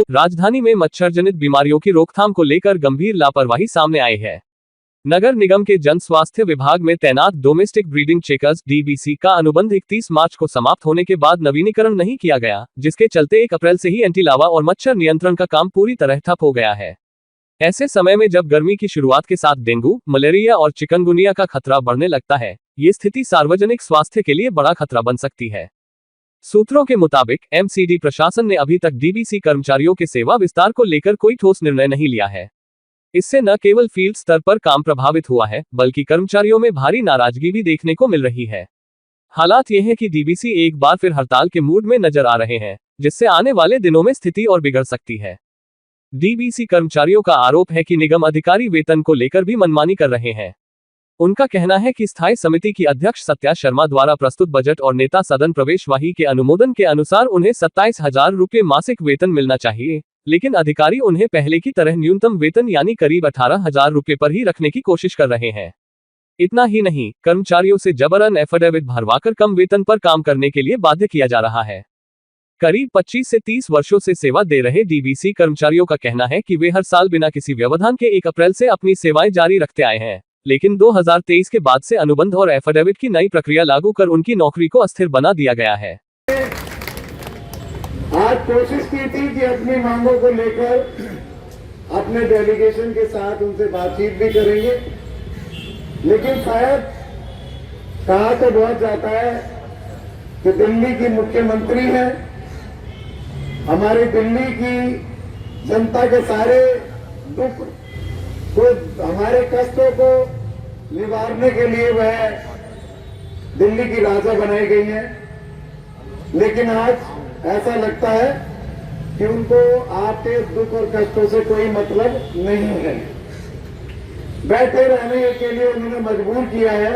राजधानी में मच्छर जनित बीमारियों की रोकथाम को लेकर गंभीर लापरवाही सामने आई है। नगर निगम के जन स्वास्थ्य विभाग में तैनात डोमेस्टिक ब्रीडिंग चेकर्स डीबीसी का अनुबंध 31 मार्च को समाप्त होने के बाद नवीनीकरण नहीं किया गया, जिसके चलते 1 अप्रैल से ही एंटी लावा और मच्छर नियंत्रण का काम पूरी तरह ठप हो गया है। ऐसे समय में जब गर्मी की शुरुआत के साथ डेंगू, मलेरिया और चिकनगुनिया का खतरा बढ़ने लगता है, ये स्थिति सार्वजनिक स्वास्थ्य के लिए बड़ा खतरा बन सकती है। सूत्रों के मुताबिक एमसीडी प्रशासन ने अभी तक डीबीसी कर्मचारियों के सेवा विस्तार को लेकर कोई ठोस निर्णय नहीं लिया है। इससे न केवल फील्ड स्तर पर काम प्रभावित हुआ है, बल्कि कर्मचारियों में भारी नाराजगी भी देखने को मिल रही है। हालात ये है कि डीबीसी एक बार फिर हड़ताल के मूड में नजर आ रहे हैं, जिससे आने वाले दिनों में स्थिति और बिगड़ सकती है। डीबीसी कर्मचारियों का आरोप है कि निगम अधिकारी वेतन को लेकर भी मनमानी कर रहे हैं। उनका कहना है कि स्थायी समिति की अध्यक्ष सत्या शर्मा द्वारा प्रस्तुत बजट और नेता सदन प्रवेशवाही के अनुमोदन के अनुसार उन्हें 27,000 रुपये मासिक वेतन मिलना चाहिए, लेकिन अधिकारी उन्हें पहले की तरह न्यूनतम वेतन यानी करीब 18,000 रुपये पर ही रखने की कोशिश कर रहे हैं। इतना ही नहीं, कर्मचारियों से जबरन एफिडेविट भरवाकर कम वेतन पर काम करने के लिए बाध्य किया जा रहा है। करीब 25 से 30 वर्षों से सेवा दे रहे डीबीसी कर्मचारियों का कहना है कि वे हर साल बिना किसी व्यवधान के 1 अप्रैल से अपनी सेवाएं जारी रखते आए हैं, लेकिन 2023 के बाद से अनुबंध और एफिडेविट की नई प्रक्रिया लागू कर उनकी नौकरी को अस्थिर बना दिया गया है। आज कोशिश की थी कि अपनी मांगों को लेकर अपने डेलीगेशन के साथ उनसे बातचीत भी करेंगे, लेकिन शायद कहा तो बहुत जाता है कि दिल्ली की मुख्यमंत्री हैं, हमारी दिल्ली की जनता के सारे दुख को, हमारे कष्टों को निवारने के लिए वह दिल्ली की राजा बनाई गई है। लेकिन आज ऐसा लगता है कि उनको आपके दुख और कष्टों से कोई मतलब नहीं है। बैठे रहने के लिए उन्होंने मजबूर किया है।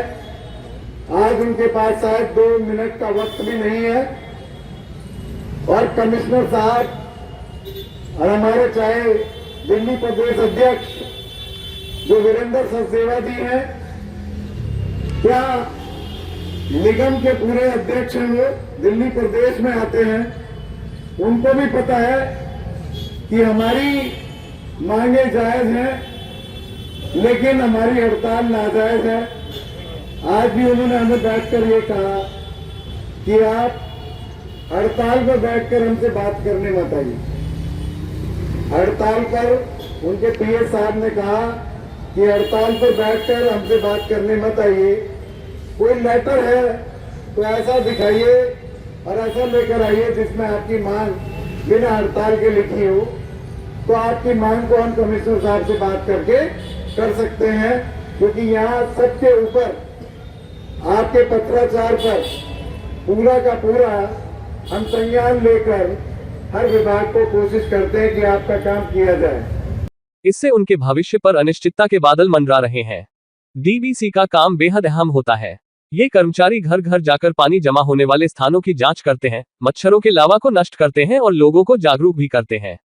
आज उनके पास शायद 2 मिनट का वक्त भी नहीं है, और कमिश्नर साहब और हमारे चाहे दिल्ली प्रदेश अध्यक्ष जो वीरेंद्र सचदेवा जी हैं, क्या निगम के पूरे अध्यक्ष हैं, वो दिल्ली प्रदेश में आते हैं, उनको भी पता है कि हमारी मांगे जायज हैं, लेकिन हमारी हड़ताल नाजायज है। आज भी उन्होंने हमें बैठकर ये कहा कि आप हड़ताल पर बैठकर हमसे बात करने मत आइए। हड़ताल पर उनके पीएस साहब ने कहा कि हड़ताल पर बैठकर हमसे बात करने मत आइए, कोई लेटर है तो ऐसा दिखाइए और ऐसा लेकर आइए जिसमें आपकी मांग बिना हड़ताल के लिखी हो, तो आपकी मांग को हम कमिश्नर साहब से बात करके कर सकते हैं। क्योंकि यहाँ सबके ऊपर आपके पत्राचार पर पूरा का पूरा हम संज्ञान लेकर हर विभाग को कोशिश करते हैं कि आपका काम किया जाए। इससे उनके भविष्य पर अनिश्चितता के बादल मंडरा रहे हैं। डीबीसी का काम बेहद अहम होता है। ये कर्मचारी घर घर जाकर पानी जमा होने वाले स्थानों की जांच करते हैं, मच्छरों के लावा को नष्ट करते हैं और लोगों को जागरूक भी करते हैं।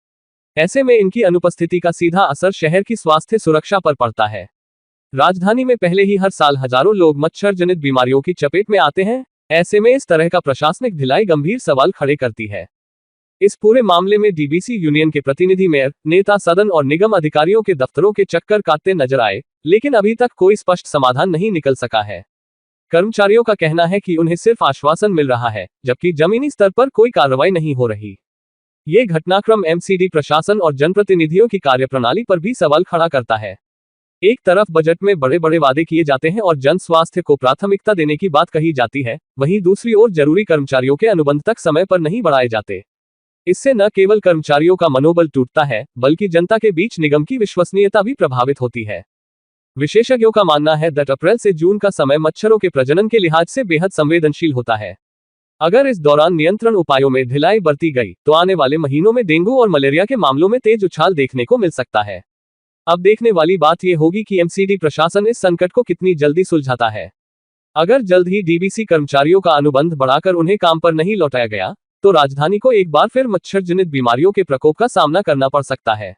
ऐसे में इनकी अनुपस्थिति का सीधा असर शहर की स्वास्थ्य सुरक्षा पर पड़ता है। राजधानी में पहले ही हर साल हजारों लोग मच्छर जनित बीमारियों की चपेट में आते हैं। ऐसे में इस तरह का प्रशासनिक ढिलाई गंभीर सवाल खड़े करती है। इस पूरे मामले में डीबीसी यूनियन के प्रतिनिधि मेयर, नेता सदन और निगम अधिकारियों के दफ्तरों के चक्कर काटते नजर आए, लेकिन अभी तक कोई स्पष्ट समाधान नहीं निकल सका है। कर्मचारियों का कहना है कि उन्हें सिर्फ आश्वासन मिल रहा है, जबकि जमीनी स्तर पर कोई कार्रवाई नहीं हो रही। ये घटनाक्रम एमसीडी प्रशासन और जनप्रतिनिधियों की कार्यप्रणाली पर भी सवाल खड़ा करता है। एक तरफ बजट में बड़े बड़े वादे किए जाते हैं और जन स्वास्थ्य को प्राथमिकता देने की बात कही जाती है, वहीं दूसरी ओर जरूरी कर्मचारियों के अनुबंध तक समय पर नहीं बढ़ाए जाते। इससे न केवल कर्मचारियों का मनोबल टूटता है, बल्कि जनता के बीच निगम की विश्वसनीयता भी प्रभावित होती है। विशेषज्ञों का मानना है कि अप्रैल से जून का समय मच्छरों के प्रजनन के लिहाज से बेहद संवेदनशील होता है। अगर इस दौरान नियंत्रण उपायों में ढिलाई बरती गई, तो आने वाले महीनों में डेंगू और मलेरिया के मामलों में तेज उछाल देखने को मिल सकता है। अब देखने वाली बात यह होगी कि एमसीडी प्रशासन इस संकट को कितनी जल्दी सुलझाता है। अगर जल्द ही डीबीसी कर्मचारियों का अनुबंध बढ़ाकर उन्हें काम पर नहीं लौटाया गया, तो राजधानी को एक बार फिर मच्छर जनित बीमारियों के प्रकोप का सामना करना पड़ सकता है।